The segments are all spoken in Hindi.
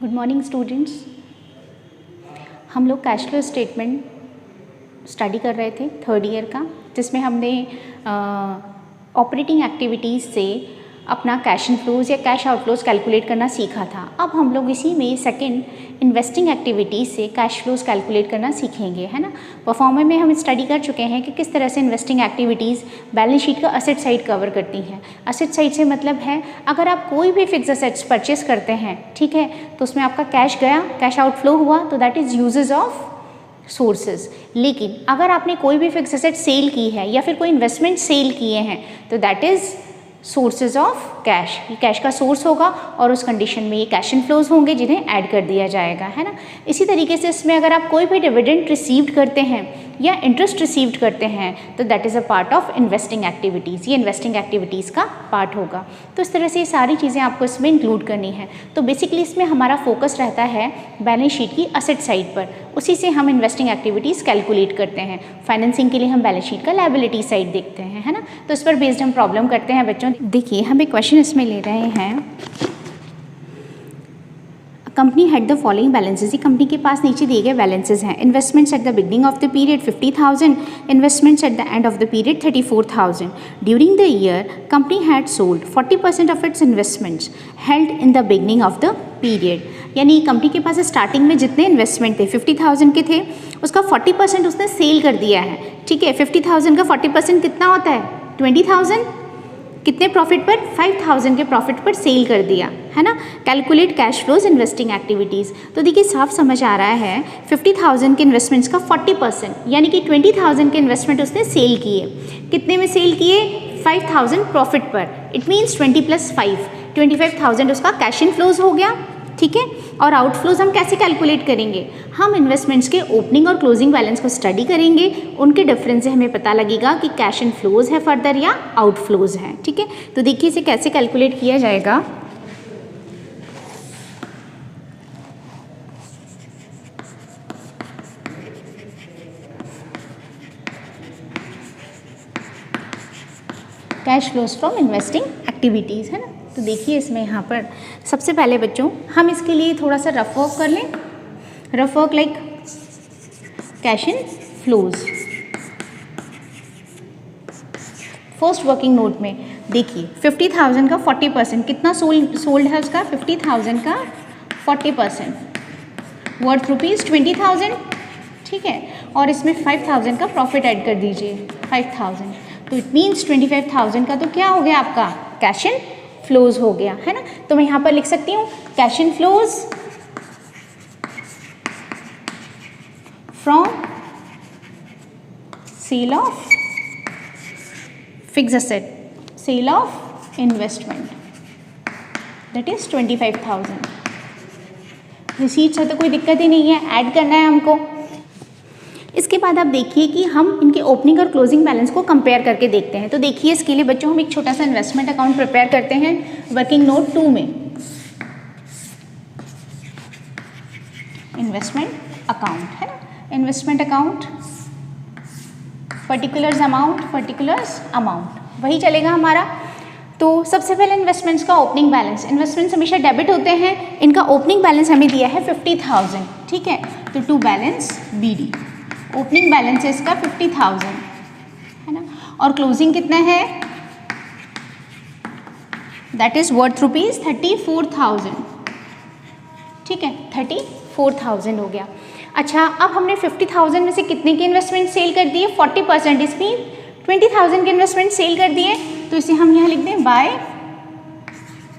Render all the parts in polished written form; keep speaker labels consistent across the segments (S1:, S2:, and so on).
S1: Good morning students. हम लोग कैश फ्लो स्टेटमेंट स्टडी कर रहे थे थर्ड ईयर का, जिसमें हमने ऑपरेटिंग एक्टिविटीज़ से अपना कैश इनफ्लोज या कैश आउटफ्लोज कैलकुलेट करना सीखा था। अब हम लोग इसी में सेकंड इन्वेस्टिंग एक्टिविटीज़ से कैश फ्लोज कैलकुलेट करना सीखेंगे, है ना। परफॉर्मर में हम स्टडी कर चुके हैं कि किस तरह से इन्वेस्टिंग एक्टिविटीज़ बैलेंस शीट का असेट साइड कवर करती हैं। असेट साइड से मतलब है अगर आप कोई भी फिक्स असेट्स परचेस करते हैं, ठीक है, तो उसमें आपका कैश गया, कैश आउटफ्लो हुआ, तो that is uses of sources. लेकिन अगर आपने कोई भी फिक्स एसेट सेल की है या फिर कोई इन्वेस्टमेंट सेल किए हैं तो that is sources of cash. ये कैश का सोर्स होगा और उस कंडीशन में ये कैश इनफ्लोज होंगे जिन्हें ऐड कर दिया जाएगा, है ना। इसी तरीके से इसमें अगर आप कोई भी डिविडेंड रिसीव्ड करते हैं या इंटरेस्ट रिसीव्ड करते हैं तो that is a part of investing activities. ये इन्वेस्टिंग एक्टिविटीज़ का पार्ट होगा। तो इस तरह से ये सारी चीज़ें आपको इसमें इंक्लूड करनी है। तो बेसिकली इसमें हमारा फोकस रहता है बैलेंस शीट की असेट साइड पर, उसी से हम इन्वेस्टिंग एक्टिविटीज़ कैलकुलेट करते हैं। फाइनेंसिंग के लिए हम बैलेंस शीट का लायबिलिटी साइड देखते हैं, है ना। तो इस पर बेस्ड हम प्रॉब्लम करते हैं बच्चों। देखिए हम एक क्वेश्चन इसमें ले रहे हैं, company had the following balances. ये कंपनी के पास नीचे दिए गए बैलेंसेज हैं। Investments at the beginning of the period 50,000, investments at the end of the period 34,000। During the year company had sold 40% of its investments held in the beginning of the period. यानी कंपनी के पास स्टार्टिंग में जितने इन्वेस्टमेंट थे 50,000 के थे, उसका 40% उसने सेल कर दिया है, ठीक है। 50,000 का 40% कितना होता है? 20,000। कितने प्रॉफिट पर? 5,000 के प्रॉफिट पर सेल कर दिया, है ना। Calculate cash flows investing activities. तो देखिए साफ समझ आ रहा है 50,000 के इन्वेस्टमेंट्स का 40% यानी कि 20,000 के इन्वेस्टमेंट उसने सेल किए। कितने में सेल किए? 5,000 प्रॉफिट पर। इट मीन्स 20 + 5 25,000 उसका कैश इनफ्लोज हो गया, ठीक है। और आउटफ्लोज हम कैसे कैलकुलेट करेंगे? हम इन्वेस्टमेंट्स के ओपनिंग और क्लोजिंग बैलेंस को स्टडी करेंगे, उनके डिफरेंस से हमें पता लगेगा कि कैश इनफ्लोज है फर्दर या आउटफ्लोज है, ठीक है। तो देखिए इसे कैसे कैलकुलेट किया जाएगा। Cash flows from investing activities, है ना। तो देखिए इसमें यहाँ पर सबसे पहले बच्चों हम इसके लिए थोड़ा सा रफ वर्क कर लें। Rough work like cash in flows. First working note में देखिए 50,000 का 40%, कितना सोल्ड है उसका? 50,000 का 40%, वर्थ ₹20,000, ठीक है। और इसमें 5,000 का प्रॉफिट ऐड कर दीजिए, 5,000। तो इट मीन्स 25,000 का तो क्या हो गया आपका? कैश इन फ्लोज हो गया, है ना। तो मैं यहाँ पर लिख सकती हूँ cash inflows from sale of fixed asset, sale of investment, that is 25,000। Receipts है तो कोई दिक्कत ही नहीं है, ऐड करना है हमको। इसके बाद आप देखिए कि हम इनके ओपनिंग और क्लोजिंग बैलेंस को कंपेयर करके देखते हैं। तो देखिए इसके लिए बच्चों हम एक छोटा सा इन्वेस्टमेंट अकाउंट प्रिपेयर करते हैं वर्किंग नोट 2 में। इन्वेस्टमेंट अकाउंट, है ना। इन्वेस्टमेंट अकाउंट, पर्टिकुलर्स अमाउंट वही चलेगा हमारा। तो सबसे पहले इन्वेस्टमेंट्स का ओपनिंग बैलेंस। इन्वेस्टमेंट्स हमेशा डेबिट होते हैं, इनका ओपनिंग बैलेंस हमें दिया है 50,000, ठीक है। तो to balance BD, opening balance है इसका 50,000, है ना। और क्लोजिंग कितना है? दैट इज वर्थ ₹34,000, ठीक है। 34,000 हो गया। अच्छा अब हमने 50,000 में से कितने के इन्वेस्टमेंट सेल कर दिए? 40%, इसमें 20,000 के इन्वेस्टमेंट सेल कर दिए। तो इसे हम यहाँ लिख दें बाय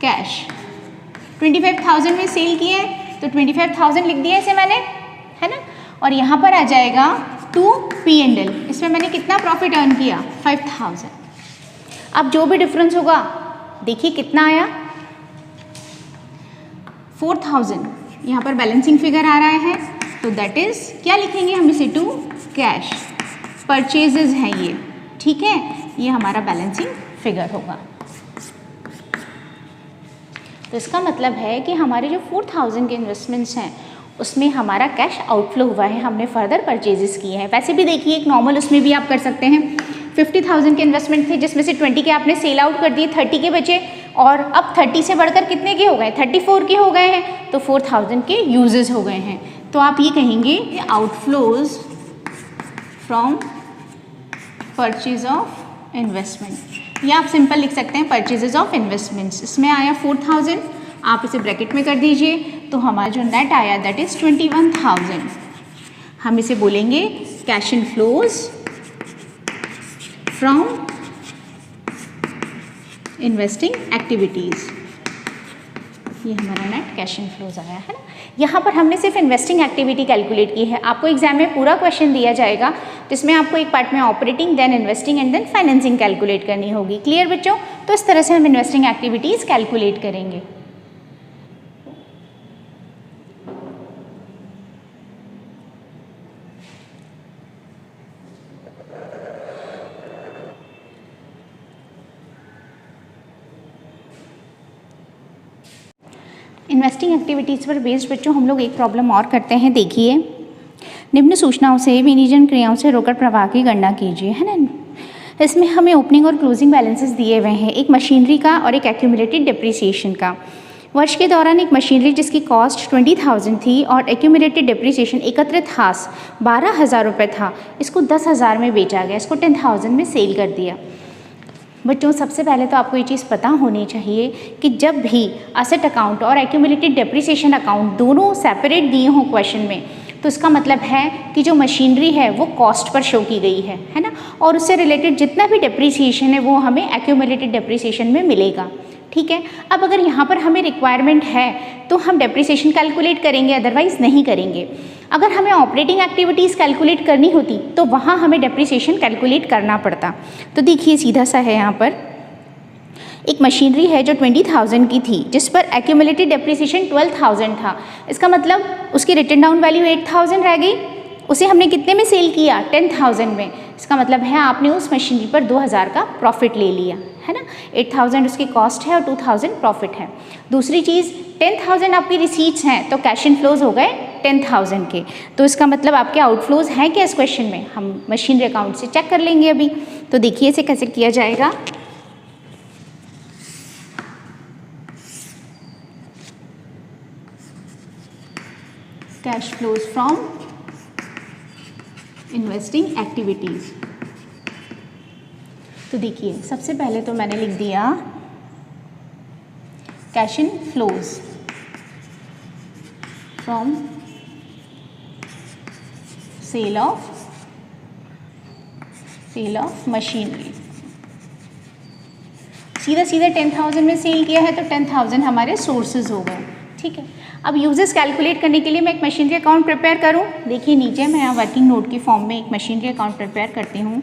S1: कैश। 25,000 में सेल किए तो 25,000 लिख दिया इसे मैंने, है ना। और यहाँ पर आ जाएगा टू P&L, इसमें मैंने कितना प्रॉफिट अर्न किया? 5,000। अब जो भी डिफरेंस होगा देखिए कितना आया? 4,000। यहाँ पर बैलेंसिंग फिगर आ रहा है तो दैट इज क्या लिखेंगे हम इसे? To cash. परचेजेस हैं ये, ठीक है। ये हमारा बैलेंसिंग फिगर होगा। तो इसका मतलब है कि हमारे जो 4,000 के इन्वेस्टमेंट्स हैं उसमें हमारा कैश आउटफ्लो हुआ है, हमने फर्दर परचेजेस किए हैं। वैसे भी देखिए एक नॉर्मल उसमें भी आप कर सकते हैं। 50,000 के इन्वेस्टमेंट थे जिसमें से 20 के आपने सेल आउट कर दिए, 30 के बचे, और अब 30 से बढ़कर कितने के हो गए, 34 के हो गए हैं, तो 4000 के यूजेस हो गए हैं। तो आप ये कहेंगे outflows from purchase of investment, या आप सिंपल लिख सकते हैं परचेजेज ऑफ इन्वेस्टमेंट्स। इसमें आया 4000, आप इसे ब्रैकेट में कर दीजिए, तो हमारा जो नेट आया दैट इज़ 21000। हम इसे बोलेंगे cash inflows from investing activities. ये हमारा नेट कैश इनफ्लोज आया है ना। यहाँ पर हमने सिर्फ इन्वेस्टिंग एक्टिविटी कैलकुलेट की है। आपको एग्जाम में पूरा क्वेश्चन दिया जाएगा जिसमें आपको एक पार्ट में operating, then investing and then financing calculate करनी होगी। क्लियर बच्चों? तो इस तरह से हम इन्वेस्टिंग एक्टिविटीज़ कैलकुलेट करेंगे। इन्वेस्टिंग एक्टिविटीज़ पर बेस्ड बच्चों हम लोग एक प्रॉब्लम और करते हैं। देखिए, निम्न सूचनाओं से विनियोजन क्रियाओं से रोकड़ प्रवाह की गणना कीजिए, है ना। इसमें हमें ओपनिंग और क्लोजिंग बैलेंसेस दिए हुए हैं, एक मशीनरी का और एक एक्यूमुलेटेड डिप्रिसिएशन का। वर्ष के दौरान एक मशीनरी जिसकी कॉस्ट 20,000 थी और एक्यूमुलेटेड डिप्रिसिएशन एकत्रित हास 12,000 रुपये था, इसको 10,000 में बेचा गया, इसको 10,000 में सेल कर दिया। बच्चों सबसे पहले तो आपको ये चीज़ पता होनी चाहिए कि जब भी असेट अकाउंट और एक्यूमुलेटेड डेप्रिसिएशन अकाउंट दोनों सेपरेट दिए हों क्वेश्चन में, तो इसका मतलब है कि जो मशीनरी है वो कॉस्ट पर शो की गई है ना, और उससे रिलेटेड जितना भी डेप्रिसिएशन है वो हमें एक्यूमुलेटेड डेप्रिसिएशन में मिलेगा। ठीक है, अब अगर यहाँ पर हमें रिक्वायरमेंट है तो हम डेप्रिसिएशन कैलकुलेट करेंगे, अदरवाइज नहीं करेंगे। अगर हमें ऑपरेटिंग एक्टिविटीज़ कैलकुलेट करनी होती तो वहाँ हमें डेप्रिसिएशन कैलकुलेट करना पड़ता। तो देखिए सीधा सा है, यहाँ पर एक मशीनरी है जो 20,000 की थी जिस पर एक्यूमुलेटेड डेप्रिसिएशन 12,000 था। इसका मतलब उसकी रिटन डाउन वैल्यू 8,000 रह गई, उसे हमने कितने में सेल किया, 10,000 में। इसका मतलब है आपने उस मशीनरी पर 2,000 का प्रॉफिट ले लिया, है ना। 8,000 उसकी कॉस्ट है और 2,000 प्रॉफिट है। दूसरी चीज़, 10,000 आपकी रिसीट्स हैं तो कैश इनफ्लोज हो गए 10,000 के, तो इसका मतलब आपके आउटफ्लोज हैं क्या इस क्वेश्चन में, हम मशीनरी अकाउंट से चेक कर लेंगे अभी। तो देखिए इसे कैसे किया जाएगा। Cash flows from investing activities. तो देखिए सबसे पहले तो मैंने लिख दिया cash inflows from sale of machinery. सीधा सीधा 10,000 में सेल किया है तो 10,000 हमारे सोर्सेज हो गए। ठीक है, अब यूजेस कैलकुलेट करने के लिए मैं एक मशीनरी अकाउंट प्रिपेयर करूं। देखिए नीचे मैं यहाँ वर्किंग नोट की फॉर्म में एक मशीनरी अकाउंट प्रिपेयर करती हूँ।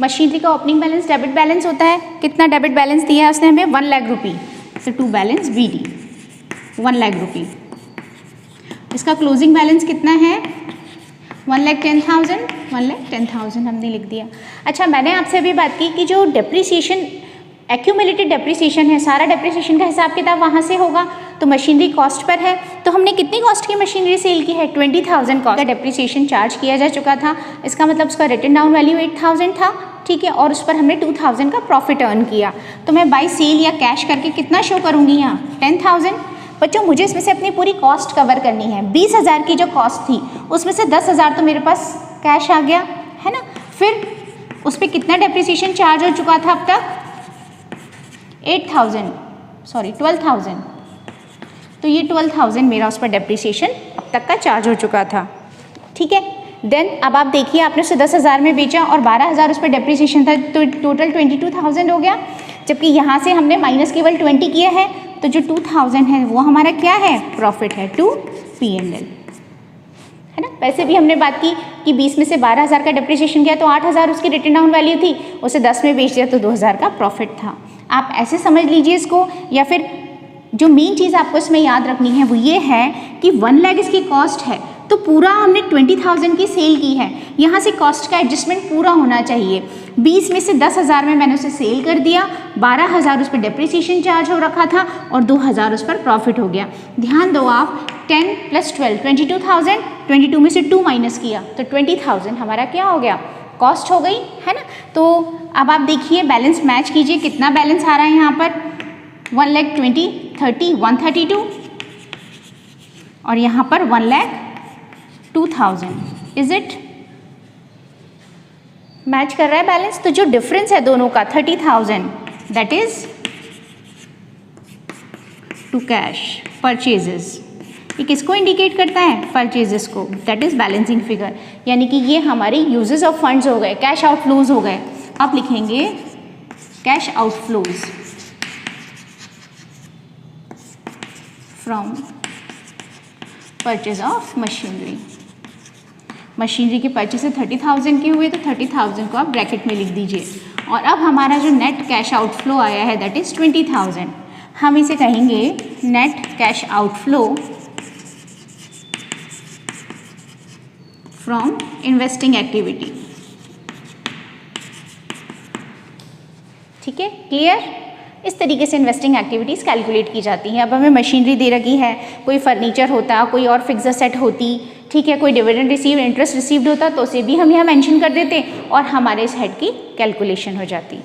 S1: मशीनरी का ओपनिंग बैलेंस डेबिट बैलेंस होता है। कितना डेबिट बैलेंस दिया है उसने हमें, 1 लाख रुपी। तो टू बैलेंस BD 1 लाख रुपी। इसका क्लोजिंग बैलेंस कितना है, 1,10,000। 1,10,000 हमने लिख दिया। अच्छा, मैंने आपसे अभी बात की कि जो डेप्रिसिएशन एक्यूमुलेटेड डेप्रिसिएशन है, सारा डेप्रिसिएशन का हिसाब किताब वहाँ से होगा। तो मशीनरी कॉस्ट पर है, तो हमने कितनी कॉस्ट की मशीनरी सेल की है, 20,000 कॉस्ट का डेप्रिसिएशन चार्ज किया जा चुका था। इसका मतलब उसका रिटन डाउन वैल्यू 8,000 था। ठीक है, और उस पर हमने 2,000 का प्रॉफिट अर्न किया। तो मैं बाय सेल या कैश करके कितना शो करूँगी यहाँ, 10,000। बच्चों मुझे इसमें से अपनी पूरी कॉस्ट कवर करनी है। 20,000 की जो कॉस्ट थी उसमें से 10,000 तो मेरे पास कैश आ गया, है ना। फिर उस पर कितना डेप्रिसिएशन चार्ज हो चुका था अब तक, 12,000। तो ये 12,000 मेरा उस पर डेप्रिसिएशन अब तक का चार्ज हो चुका था। ठीक है, देन अब आप देखिए आपने उसे 10,000 में बेचा और 12,000 उस पर डेप्रिसिएशन था, तो टोटल 22,000 हो गया। जबकि यहाँ से हमने माइनस केवल 20 किया है, तो जो 2,000 है वो हमारा क्या है, प्रॉफिट है टू P&L, है ना। वैसे भी हमने बात की कि 20 में से 12,000 का डेप्रिसिएशन किया तो 8,000 उसकी रिटन डाउन वैल्यू थी, उसे 10 में बेच दिया तो 2,000 का प्रॉफिट था। आप ऐसे समझ लीजिए इसको। या फिर जो मेन चीज़ आपको इसमें याद रखनी है वो ये है कि 1 लाख इसकी कॉस्ट है, तो पूरा हमने 20,000 की सेल की है। यहाँ से कॉस्ट का एडजस्टमेंट पूरा होना चाहिए। 20 में से 10,000 में मैंने उसे सेल कर दिया, 12,000 उस पर डेप्रिसिएशन चार्ज हो रखा था और 2,000 उस पर प्रॉफिट हो गया। ध्यान दो आप, 10 + 12 22,000, 22 में से 2 माइनस किया तो 20,000 हमारा क्या हो गया, कॉस्ट हो गई, है ना। तो अब आप देखिए बैलेंस मैच कीजिए, कितना बैलेंस आ रहा है यहाँ पर, 1,20,000, 30, 132 और यहाँ पर 1,02,000। इज इट मैच कर रहा है बैलेंस? तो जो डिफरेंस है दोनों का 30,000 that is to cash purchases. ये किसको इंडिकेट करता है? परचेजेस को, दैट इज बैलेंसिंग फिगर। यानी कि ये हमारे यूजेस ऑफ फंड्स हो गए, कैश आउटफ्लोज हो गए। आप लिखेंगे cash outflows from purchase of machinery. Machinery के परचेज से 30,000 के हुए तो 30,000 को आप ब्रैकेट में लिख दीजिए। और अब हमारा जो नेट कैश आउटफ्लो आया है दैट इज 20,000, हम इसे कहेंगे net cash outflow from investing activity. ठीक है, क्लियर? इस तरीके से इन्वेस्टिंग एक्टिविटीज़ कैलकुलेट की जाती हैं। अब हमें मशीनरी दे रखी है, कोई फर्नीचर होता, कोई और फिक्स सेट होती, ठीक है, कोई डिविडेंड रिसीव, इंटरेस्ट रिसीव्ड होता तो उसे भी हम यहाँ मेंशन कर देते और हमारे इस हेड की कैलकुलेशन हो जाती।